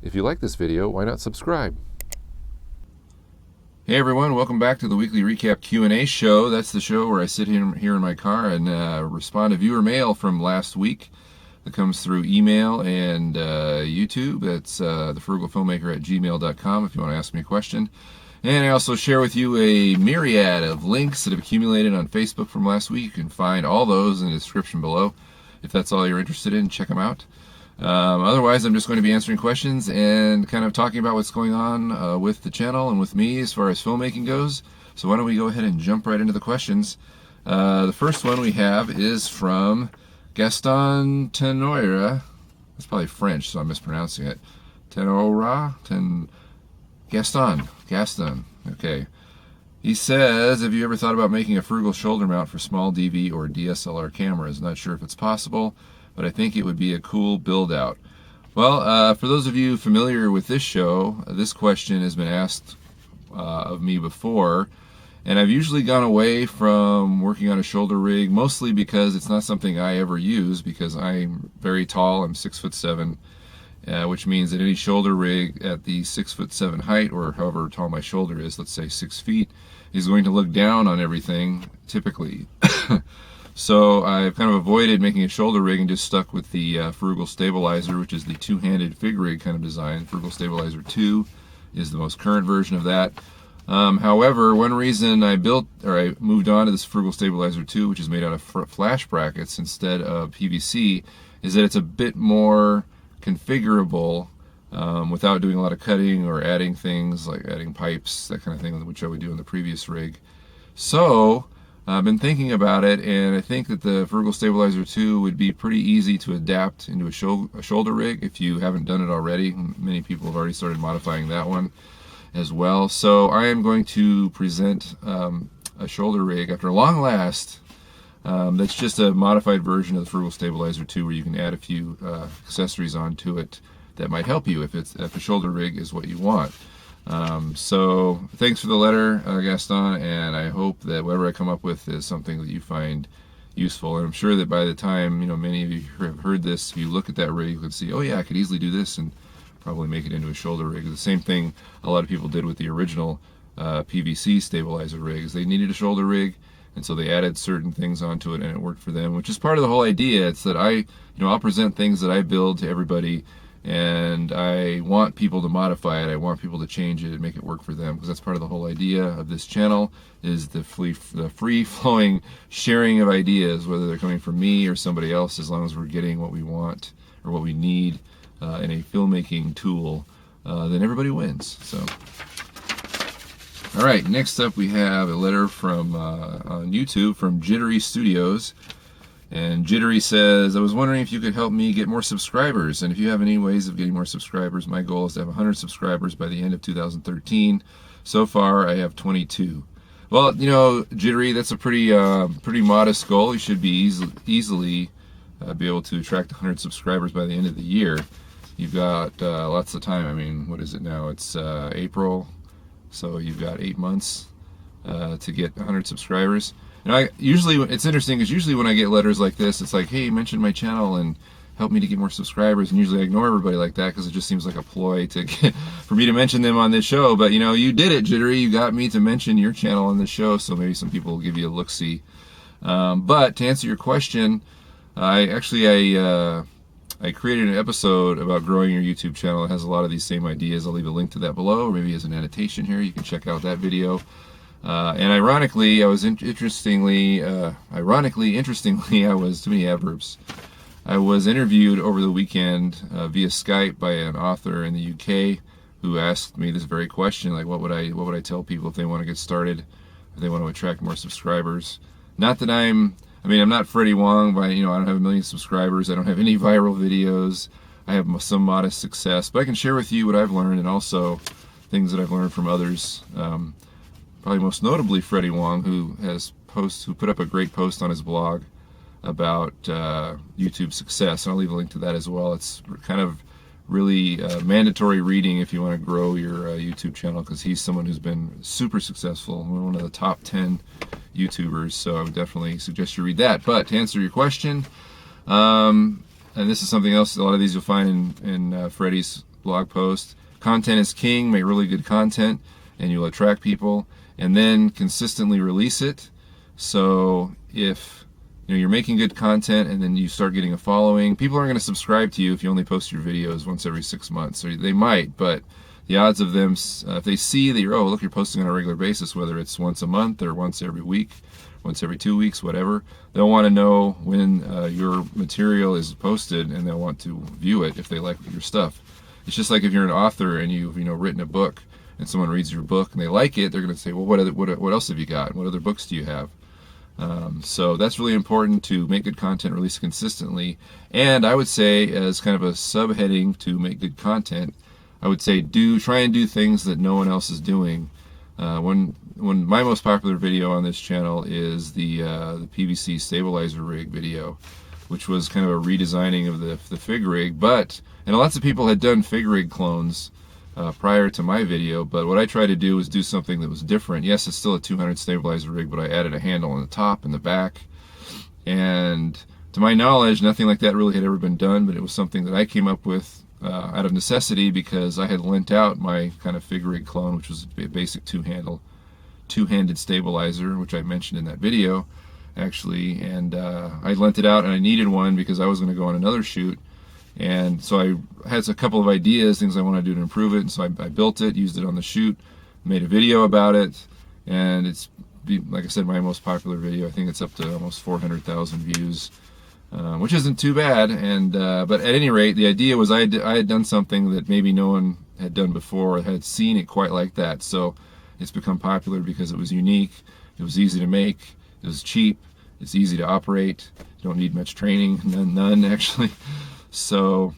If you like this video, why not subscribe? Hey everyone, welcome back to the weekly recap Q&A show. That's the show where I sit here in my car and respond to viewer mail from last week that comes through email and YouTube. That's the Frugal Filmmaker at gmail.com if you want to ask me a question. And I also share with you a myriad of links that have accumulated on Facebook from last week. You can find all those in the description below. If that's all you're interested in, check them out. Otherwise, I'm just going to be answering questions and kind of talking about what's going on with the channel and with me as far as filmmaking goes. So why don't we go ahead and jump right into the questions. The first one we have is from Gaston Tenoira. That's probably French, so I'm mispronouncing it. Gaston. Okay. He says, have you ever thought about making a frugal shoulder mount for small DV or DSLR cameras? Not sure if it's possible, but I think it would be a cool build out. Well, for those of you familiar with this show, this question has been asked of me before, and I've usually gone away from working on a shoulder rig, mostly because it's not something I ever use, because I'm very tall. I'm 6'7", which means that any shoulder rig at the 6'7" height, or however tall my shoulder is, let's say 6 feet, is going to look down on everything, typically. So I've kind of avoided making a shoulder rig and just stuck with the Frugal Stabilizer, which is the two-handed fig rig kind of design. Frugal Stabilizer II is the most current version of that. However, one reason I moved on to this Frugal Stabilizer II, which is made out of flash brackets instead of PVC, is that it's a bit more configurable without doing a lot of cutting or adding things like adding pipes, that kind of thing, which I would do in the previous rig. So I've been thinking about it, and I think that the Frugal Stabilizer II would be pretty easy to adapt into a shoulder rig if you haven't done it already. Many people have already started modifying that one as well. So I am going to present a shoulder rig after long last that's just a modified version of the Frugal Stabilizer II, where you can add a few accessories onto it that might help you if a shoulder rig is what you want. So thanks for the letter, Gaston, and I hope that whatever I come up with is something that you find useful. And I'm sure that by the time, many of you have heard this, if you look at that rig, you can see, oh yeah, I could easily do this and probably make it into a shoulder rig. The same thing a lot of people did with the original PVC stabilizer rigs. They needed a shoulder rig, and so they added certain things onto it, and it worked for them, which is part of the whole idea. It's that I'll present things that I build to everybody, and I want people to modify it. I want people to change it and make it work for them, because that's part of the whole idea of this channel, is the free-flowing sharing of ideas, whether they're coming from me or somebody else, as long as we're getting what we want or what we need in a filmmaking tool, then everybody wins. So, all right, next up we have a letter from on YouTube from Jittery Studios. And Jittery says, I was wondering if you could help me get more subscribers, and if you have any ways of getting more subscribers. My goal is to have 100 subscribers by the end of 2013. So far, I have 22. Well, Jittery, that's a pretty modest goal. You should be easily be able to attract 100 subscribers by the end of the year. You've got lots of time. I mean, what is it now? It's April, so you've got 8 months to get 100 subscribers. It's interesting, because usually when I get letters like this, it's like, hey, mention my channel and help me to get more subscribers, and usually I ignore everybody like that, because it just seems like a ploy for me to mention them on this show. But you did it, Jittery. You got me to mention your channel on the show, so maybe some people will give you a look-see. But to answer your question, I created an episode about growing your YouTube channel. It has a lot of these same ideas. I'll leave a link to that below, or maybe as an annotation here. You can check out that video. And ironically, interestingly, I was, too many adverbs. I was interviewed over the weekend via Skype by an author in the UK who asked me this very question, like, what would I tell people if they want to get started, if they want to attract more subscribers? Not that I'm not Freddie Wong, but I don't have 1 million subscribers. I don't have any viral videos. I have some modest success, but I can share with you what I've learned, and also things that I've learned from others. Probably most notably Freddie Wong, who put up a great post on his blog about YouTube success, and I'll leave a link to that as well. It's kind of really mandatory reading if you want to grow your YouTube channel, because he's someone who's been super successful, one of the top 10 YouTubers, so I would definitely suggest you read that. But to answer your question, and this is something else, a lot of these you'll find in Freddie's blog post. Content is king. Make really good content and you'll attract people, and then consistently release it. So if you're making good content and then you start getting a following, people aren't going to subscribe to you if you only post your videos once every 6 months. Or they might, but the odds of them, if they see that you're posting on a regular basis, whether it's once a month or once every week, once every 2 weeks, whatever, they'll want to know when your material is posted, and they'll want to view it if they like your stuff. It's just like if you're an author and you've written a book, and someone reads your book and they like it, they're going to say, well, what else have you got? What other books do you have? So that's really important, to make good content, release consistently. And I would say, as kind of a subheading to make good content, I would say try and do things that no one else is doing. When my most popular video on this channel is the PVC stabilizer rig video, which was kind of a redesigning of the fig rig. And lots of people had done fig rig clones prior to my video, but what I tried to do was do something that was different. Yes, it's still a 200 stabilizer rig, but I added a handle on the top and the back. And to my knowledge, nothing like that really had ever been done, but it was something that I came up with out of necessity, because I had lent out my kind of fig rig clone, which was a basic two-handed stabilizer, which I mentioned in that video, actually. And I lent it out, and I needed one because I was going to go on another shoot. And so I had a couple of ideas, things I wanted to do to improve it, and so I built it, used it on the shoot, made a video about it, and it's, like I said, my most popular video. I think it's up to almost 400,000 views, which isn't too bad. And but at any rate, the idea was I had done something that maybe no one had done before, or had seen it quite like that. So it's become popular because it was unique, it was easy to make, it was cheap, it's easy to operate, you don't need much training, none actually. So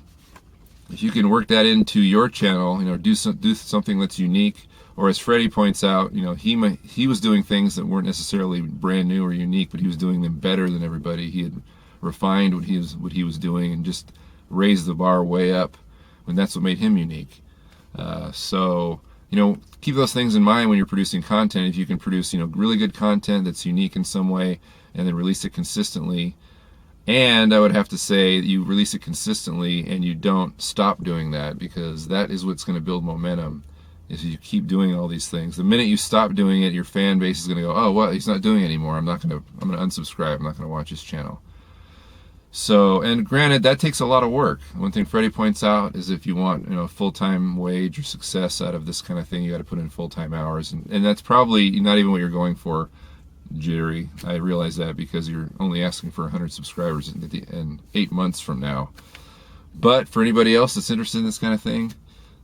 if you can work that into your channel, do something that's unique. Or as Freddie points out, he was doing things that weren't necessarily brand new or unique, but he was doing them better than everybody. He had refined what he was doing and just raised the bar way up, and that's what made him unique. So keep those things in mind when you're producing content. If you can produce really good content that's unique in some way, and then release it consistently. And I would have to say that you release it consistently and you don't stop doing that, because that is what's going to build momentum, is you keep doing all these things. The minute you stop doing it, your fan base is going to go, oh, well, he's not doing it anymore. I'm going to unsubscribe. I'm not going to watch his channel. So, and granted, that takes a lot of work. One thing Freddie points out is if you want a full-time wage or success out of this kind of thing, you got to put in full-time hours. And that's probably not even what you're going for, Jerry. I realize that, because you're only asking for 100 subscribers in 8 months from now. But for anybody else that's interested in this kind of thing,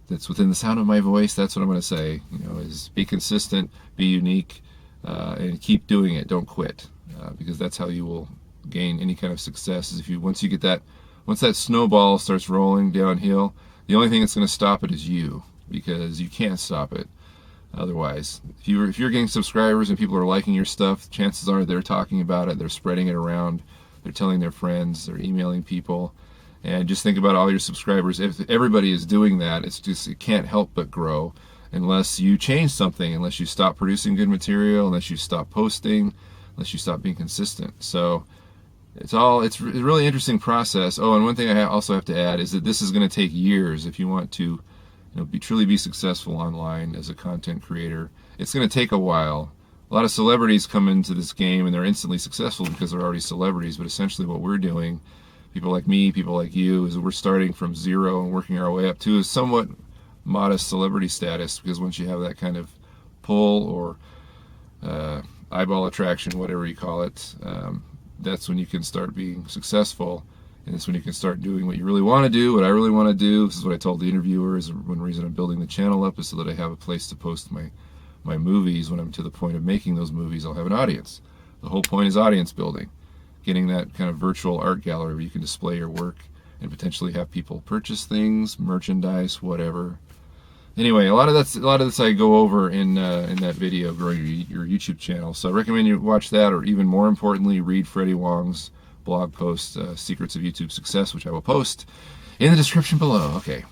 that's within the sound of my voice, that's what I'm going to say. Is be consistent, be unique, and keep doing it. Don't quit, because that's how you will gain any kind of success. Is once that snowball starts rolling downhill, the only thing that's going to stop it is you, because you can't stop it. Otherwise, if you're getting subscribers and people are liking your stuff, chances are they're talking about it, they're spreading it around, they're telling their friends, they're emailing people. And just think about all your subscribers. If everybody is doing that, it can't help but grow, unless you change something, unless you stop producing good material, unless you stop posting, unless you stop being consistent. So it's a really interesting process. Oh, and one thing I also have to add is that this is going to take years if you want to truly be successful online as a content creator. It's going to take a while. A lot of celebrities come into this game and they're instantly successful because they're already celebrities, but essentially what we're doing, people like me, people like you, is we're starting from zero and working our way up to a somewhat modest celebrity status, because once you have that kind of pull or eyeball attraction, whatever you call it, that's when you can start being successful. And it's when you can start doing what you really want to do, what I really want to do. This is what I told the interviewers. One reason I'm building the channel up is so that I have a place to post my movies. When I'm to the point of making those movies, I'll have an audience. The whole point is audience building. Getting that kind of virtual art gallery where you can display your work and potentially have people purchase things, merchandise, whatever. Anyway, a lot of this I go over in that video, growing your YouTube channel. So I recommend you watch that, or even more importantly, read Freddie Wong's blog post, Secrets of YouTube Success, which I will post in the description below. Okay,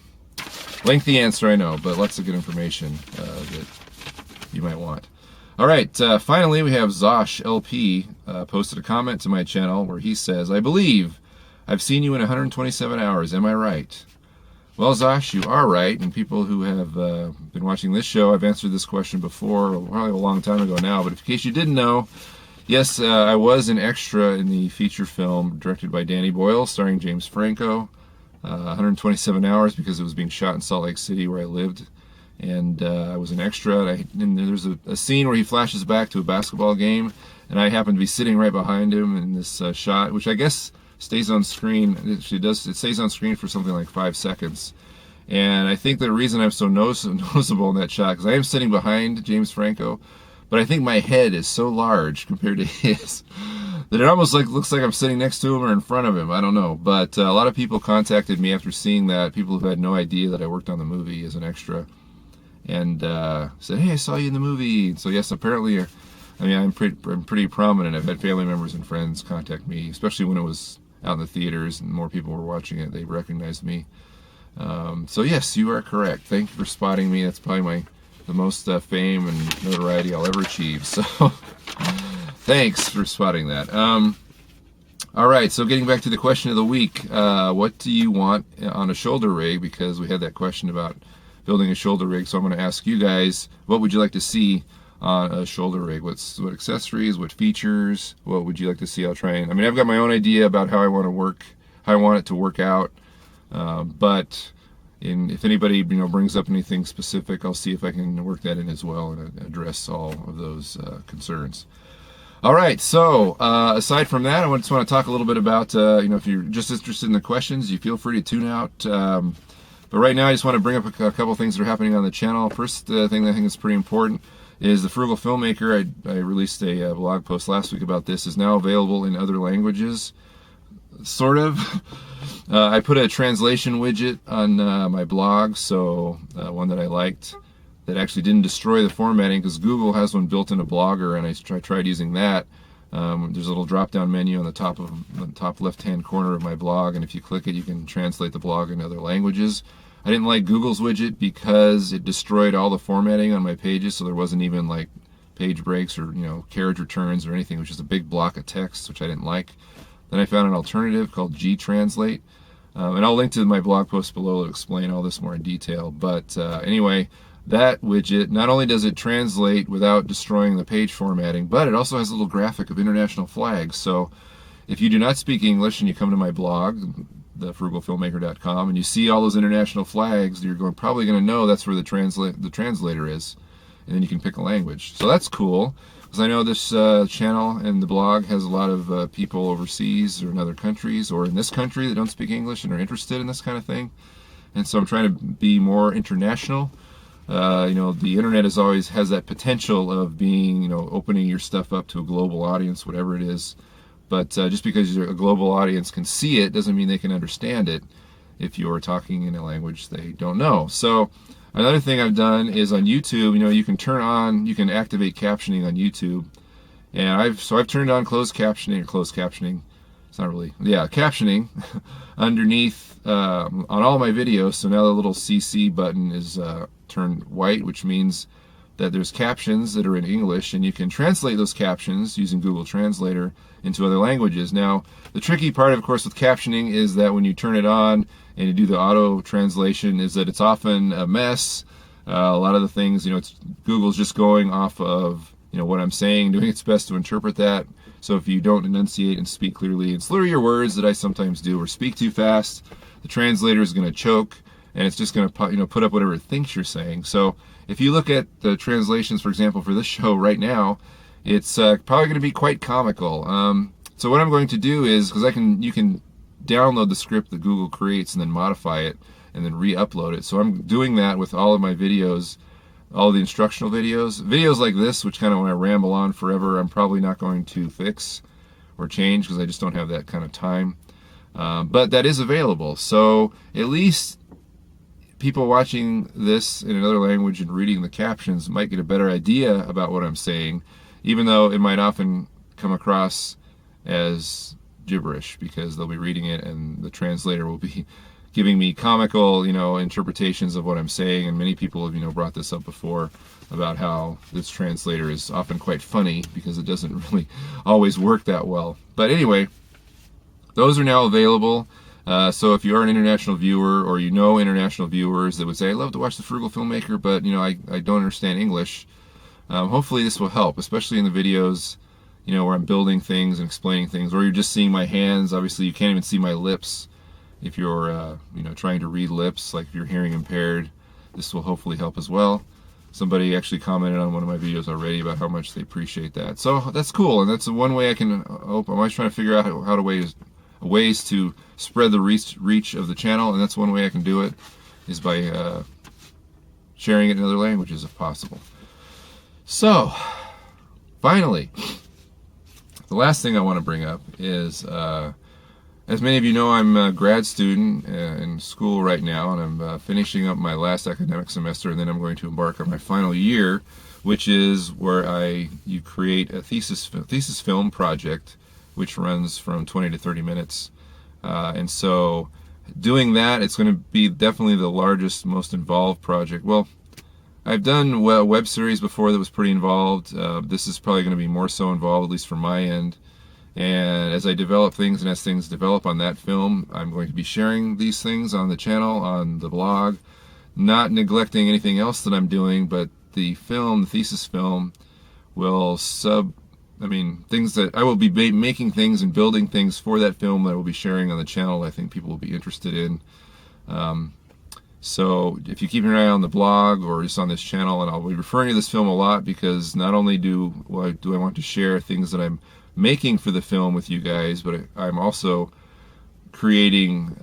lengthy answer, I know, but lots of good information that you might want. All right, finally we have Zosh LP posted a comment to my channel where he says, I believe I've seen you in 127 hours, am I right? Well, Zosh, you are right, and people who have been watching this show, I've answered this question before, probably a long time ago now, but in case you didn't know, yes, I was an extra in the feature film directed by Danny Boyle, starring James Franco, 127 hours, because it was being shot in Salt Lake City where I lived, and I was an extra, and there's a scene where he flashes back to a basketball game, and I happen to be sitting right behind him in this shot, which I guess stays on screen. It stays on screen for something like 5 seconds. And I think the reason I'm so noticeable in that shot, because I am sitting behind James Franco, but I think my head is so large compared to his that it almost looks like I'm sitting next to him or in front of him. I don't know. But a lot of people contacted me after seeing that, people who had no idea that I worked on the movie as an extra, and said, "Hey, I saw you in the movie." So yes, apparently, I'm pretty prominent. I've had family members and friends contact me, especially when it was out in the theaters and more people were watching it. They recognized me. So yes, you are correct. Thank you for spotting me. That's probably the most fame and notoriety I'll ever achieve. So thanks for spotting that. All right, so getting back to the question of the week, what do you want on a shoulder rig? Because we had that question about building a shoulder rig, so I'm going to ask you guys, what would you like to see on a shoulder rig? What accessories, what features, what would you like to see? I'll try and, I've got my own idea about how I want it to work out, but if anybody brings up anything specific, I'll see if I can work that in as well and address all of those concerns. All right, so aside from that, I just want to talk a little bit about, if you're just interested in the questions, you feel free to tune out. But right now, I just want to bring up a couple things that are happening on the channel. First thing that I think is pretty important is the Frugal Filmmaker. I released a blog post last week about this. Is now available in other languages, sort of. I put a translation widget on my blog, so one that I liked that actually didn't destroy the formatting, because Google has one built in a Blogger, and I tried using that. There's a little drop-down menu on the top left-hand corner of my blog, and if you click it, you can translate the blog in other languages. I didn't like Google's widget because it destroyed all the formatting on my pages, so there wasn't even like page breaks or carriage returns or anything, which is a big block of text, which I didn't like. Then I found an alternative called G-Translate, and I'll link to my blog post below to explain all this more in detail. But anyway, that widget, not only does it translate without destroying the page formatting, but it also has a little graphic of international flags. So if you do not speak English and you come to my blog, thefrugalfilmmaker.com, and you see all those international flags, you're probably going to know that's where the translator is, and then you can pick a language. So that's cool, because I know this channel and the blog has a lot of people overseas or in other countries or in this country that don't speak English and are interested in this kind of thing, and so I'm trying to be more international. The internet has that potential of being, opening your stuff up to a global audience, whatever it is. But just because a global audience can see it doesn't mean they can understand it if you're talking in a language they don't know. So another thing I've done is on YouTube, you can activate captioning on YouTube. And I've turned on closed captioning. It's not really, captioning underneath on all my videos. So now the little CC button is turned white, which means that there's captions that are in English, and you can translate those captions using Google Translator into other languages. Now, the tricky part, of course, with captioning is that when you turn it on and you do the auto translation, is that it's often a mess. A lot of the things, Google's just going off of what I'm saying, doing its best to interpret that. So if you don't enunciate and speak clearly and slur your words, that I sometimes do, or speak too fast, the translator is going to choke, and it's just going to put up whatever it thinks you're saying. So if you look at the translations, for example, for this show right now, it's probably going to be quite comical. So what I'm going to do is, because you can download the script that Google creates and then modify it and then re-upload it. So I'm doing that with all of my videos, all the instructional videos like this, which kind of when I ramble on forever, I'm probably not going to fix or change because I just don't have that kind of time. But that is available. So at least people watching this in another language and reading the captions might get a better idea about what I'm saying, even though it might often come across as gibberish because they'll be reading it and the translator will be giving me comical, interpretations of what I'm saying. And many people have, brought this up before about how this translator is often quite funny because it doesn't really always work that well. But anyway, those are now available. So if you are an international viewer, or you know international viewers that would say, I love to watch the Frugal Filmmaker, but I don't understand English, hopefully this will help, especially in the videos where I'm building things and explaining things, or you're just seeing my hands. Obviously you can't even see my lips if you're trying to read lips, like if you're hearing impaired. This will hopefully help as well. Somebody actually commented on one of my videos already about how much they appreciate that. So that's cool, and that's one way I can hope. I'm always trying to figure out how to ways to spread the reach of the channel, and that's one way I can do it, is by sharing it in other languages if possible. So finally, the last thing I want to bring up is, as many of you know, I'm a grad student in school right now, and I'm finishing up my last academic semester, and then I'm going to embark on my final year, which is where you create a thesis film project, which runs from 20 to 30 minutes. And so doing that, it's going to be definitely the largest, most involved project. Well, I've done a web series before that was pretty involved. This is probably going to be more so involved, at least from my end. And as I develop things, and as things develop on that film, I'm going to be sharing these things on the channel, on the blog, not neglecting anything else that I'm doing, but the thesis film, will things that I will be making things and building things for that film that I will be sharing on the channel. I think people will be interested in. So if you keep your eye on the blog or just on this channel, and I'll be referring to this film a lot, because not only do I want to share things that I'm making for the film with you guys, but I'm also creating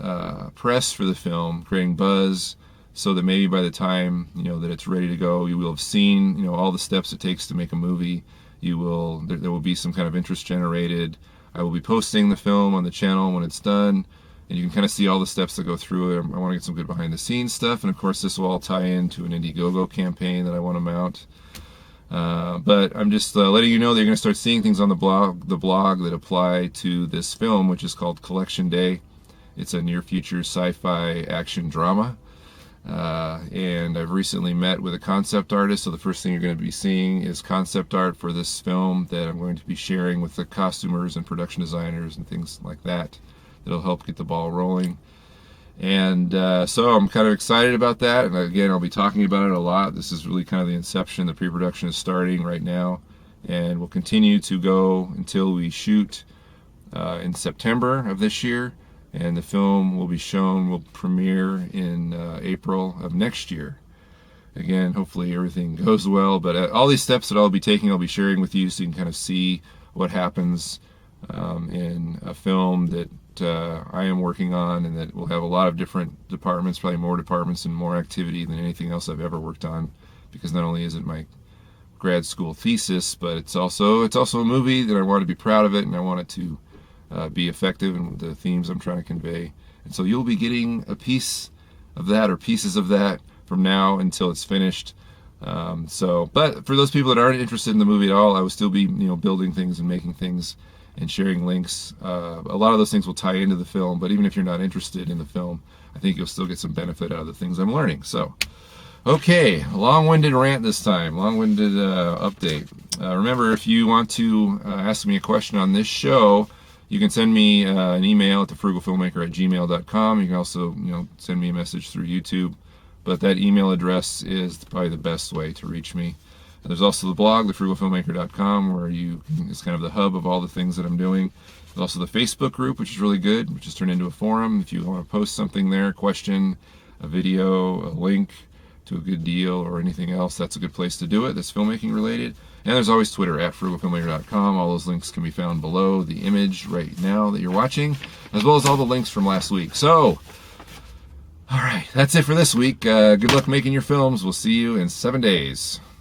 press for the film, creating buzz, so that maybe by the time that it's ready to go, you will have seen all the steps it takes to make a movie. There will be some kind of interest generated. I will be posting the film on the channel when it's done, and you can kind of see all the steps that go through it. I want to get some good behind the scenes stuff, and of course this will all tie into an Indiegogo campaign that I want to mount. But I'm just letting you know that you're going to start seeing things on the blog that apply to this film, which is called Collection Day. It's a near future sci-fi action drama. And I've recently met with a concept artist, so the first thing you're going to be seeing is concept art for this film that I'm going to be sharing with the costumers and production designers and things like that. That'll help get the ball rolling. And so I'm kind of excited about that, and again, I'll be talking about it a lot. This is really kind of the inception. The pre-production is starting right now, and will continue to go until we shoot in September of this year, and the film will premiere in April of next year. Again, hopefully everything goes well, but all these steps that I'll be taking, I'll be sharing with you, so you can kind of see what happens in a film that I am working on, and that will have a lot of different departments, probably more departments and more activity than anything else I've ever worked on, because not only is it my grad school thesis, but it's also a movie that I want to be proud of it, and I want it to be effective in the themes I'm trying to convey. And so you'll be getting a piece of that, or pieces of that, from now until it's finished. But for those people that aren't interested in the movie at all, I will still be building things and making things and sharing links. A lot of those things will tie into the film, but even if you're not interested in the film, I think you'll still get some benefit out of the things I'm learning. So, okay, long-winded rant this time, long-winded update. Remember, if you want to ask me a question on this show, you can send me an email at thefrugalfilmmaker@gmail.com. You can also send me a message through YouTube, but that email address is probably the best way to reach me. There's also the blog, thefrugalfilmmaker.com, where it's kind of the hub of all the things that I'm doing. There's also the Facebook group, which is really good, which has turned into a forum. If you want to post something there, question, a video, a link to a good deal, or anything else, that's a good place to do it that's filmmaking related. And there's always Twitter, @frugalfilmmaker.com. All those links can be found below the image right now that you're watching, as well as all the links from last week. So, all right, that's it for this week. Good luck making your films. We'll see you in 7 days.